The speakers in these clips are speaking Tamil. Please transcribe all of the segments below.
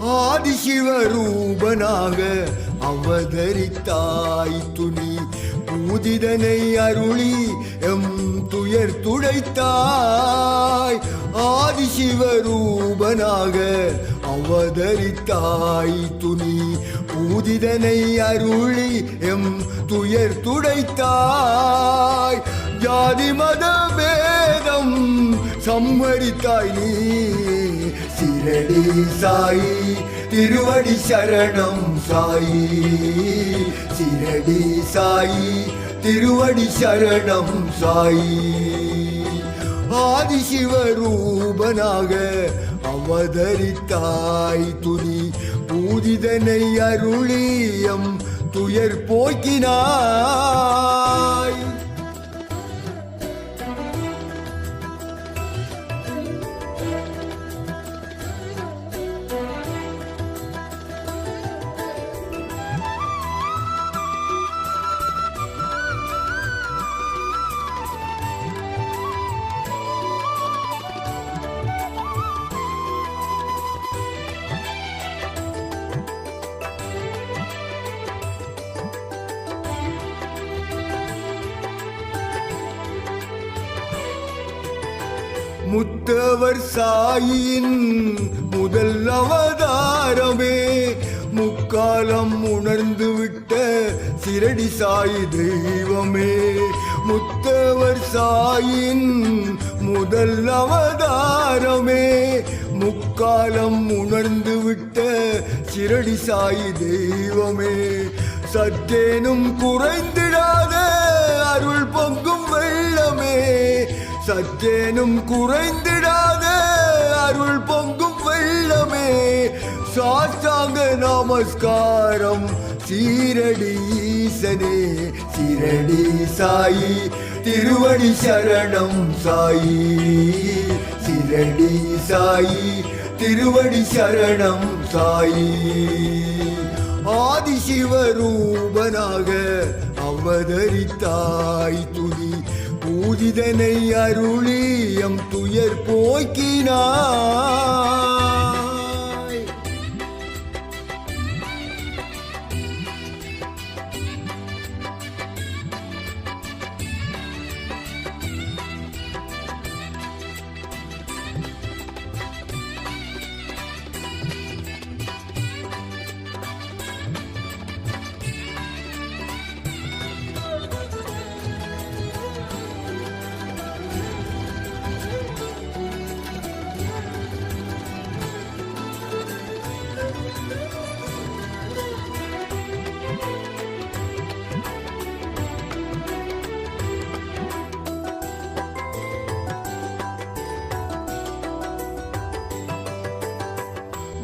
ஆதிசிவரூபனாக அவதரித்தாய் துணி பூதிதனை அருளி எம் துயர் துடைத்தாய். ஆதிசிவரூபனாக அவதரித்தாய் துணி பூதிதனை அருளி எம் துயர் துடைத்தாய். ஜாதி மத பேதம் சம்மரித்தாய் நீ சிரடி சாயி திருவடி சரணம் சாயி. சிரடி சாயி திருவடி சரணம் சாயி. ஆதிசிவரூபனாக அவதரித்தாய் துணி பூதிதனை அருளியம் துயர் போக்கினாய். முத்தவர் சாயின் முதல் அவதாரமே முக்காலம் உணர்ந்து விட்ட சிரடி சாயி தெய்வமே. முத்தவர் சாயின் முதல் அவதாரமே முக்காலம் உணர்ந்து விட்ட சிரடி சாயி தெய்வமே. சற்றேனும் குறைந்திடாத அருள் பொங்கும் வெள்ளமே. சற்றேனும் குறைந்திடாத அருள் பொங்கும் வெள்ளமே. சாஷ்டாங்க நமஸ்காரம் சீரடி ஈசனே. சிரடி சாயி திருவடி சரணம் சாயி. சிரடி சாயி திருவடி சரணம் சாயி. ஆதிசிவரூபனாக அவதரித்தாய் துணி பூதிதனை அருளியம் துயர் போக்கினாய்.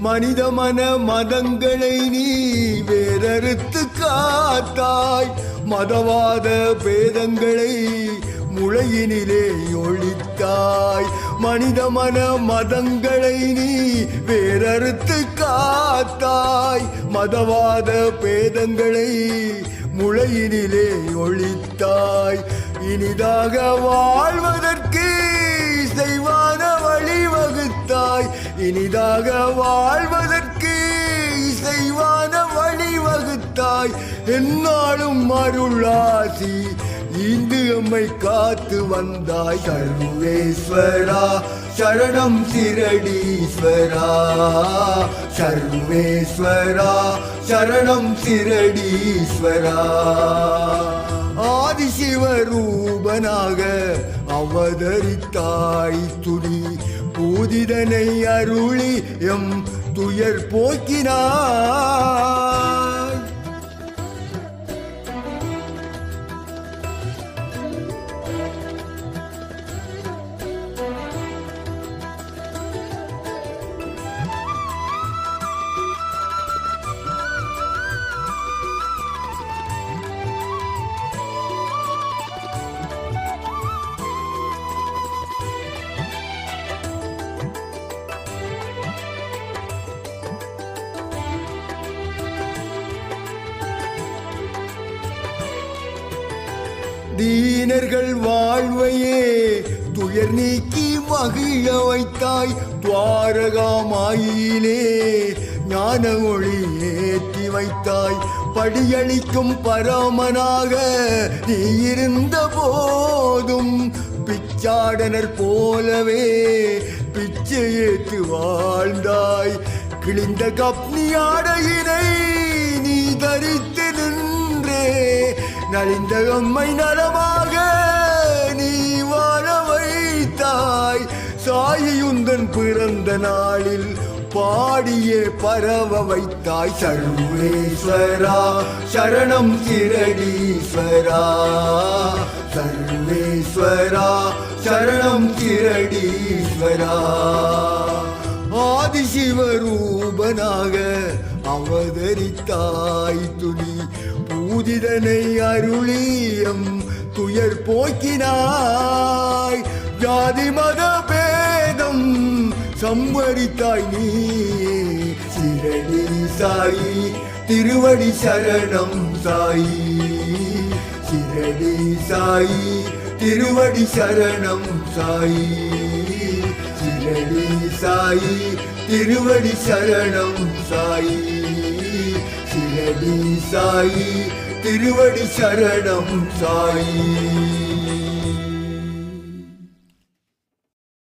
மனித மன மதங்களை நீ வேறறுத்து காத்தாய். மதவாத பேதங்களை முளையினிலே ஒழித்தாய். மனித மன மதங்களை நீ வேறறுத்து காத்தாய். மதவாத பேதங்களை முளையினிலே ஒழித்தாய். இனிதாக வாழ்வதற்கு இசைவான வழிவகுத்தாய். இனிதாக வாழ்வதற்கு இசைவான வழிவகுத்தாய். என்னாலும் அருளாசி இந்து எம்மை காத்து வந்தாய். சர்வேஸ்வரா சரணம் சிரடீஸ்வரா. சர்வேஸ்வரா சரணம் சிரடீஸ்வரா. ஆதிசிவரூபனாக அவதரித்தாய் துணி பூதிதனை அருளி எம் துயர் போக்கினாய். தீனர்கள் வாழ்வையே துயர் நீக்கி மகிழ வைத்தாய். துவாரகாமாயிலே ஞான ஒளி ஏற்றி வைத்தாய். படியளிக்கும் பரமனாக நீ இருந்த போதும் பிச்சாடனர் போலவே பிச்சை ஏற்று வாழ்ந்தாய். கிழிந்த கப்னி ஆடையினை நீ தரித்து நின்றே நலிந்த அம்மை நலமாக நீ வாழ வைத்தாய். சாயியுந்தன் பிறந்த நாளில் பாடியே பரவ வைத்தாய். சர்வேஸ்வரா சரணம் சிரடீஸ்வரா, சர்வேஸ்வரா சரணம் சிரடீஸ்வரா. ஆதிசிவரூபனாக அவதரித்தாய். துணி பூதிதனை அருளியம் துயர் போக்கினாய். ஜாதி மத பேதம் சம்பரித்தாய் நீ. சிரடி சாயி திருவடி சரணம் சாயி, சிரடி சாயி திருவடி சரணம் சாயி, சிரடி சாயி திருவடி சரணம் சாயி, சிரடி சாயி திருவடி சரணம் சாயி.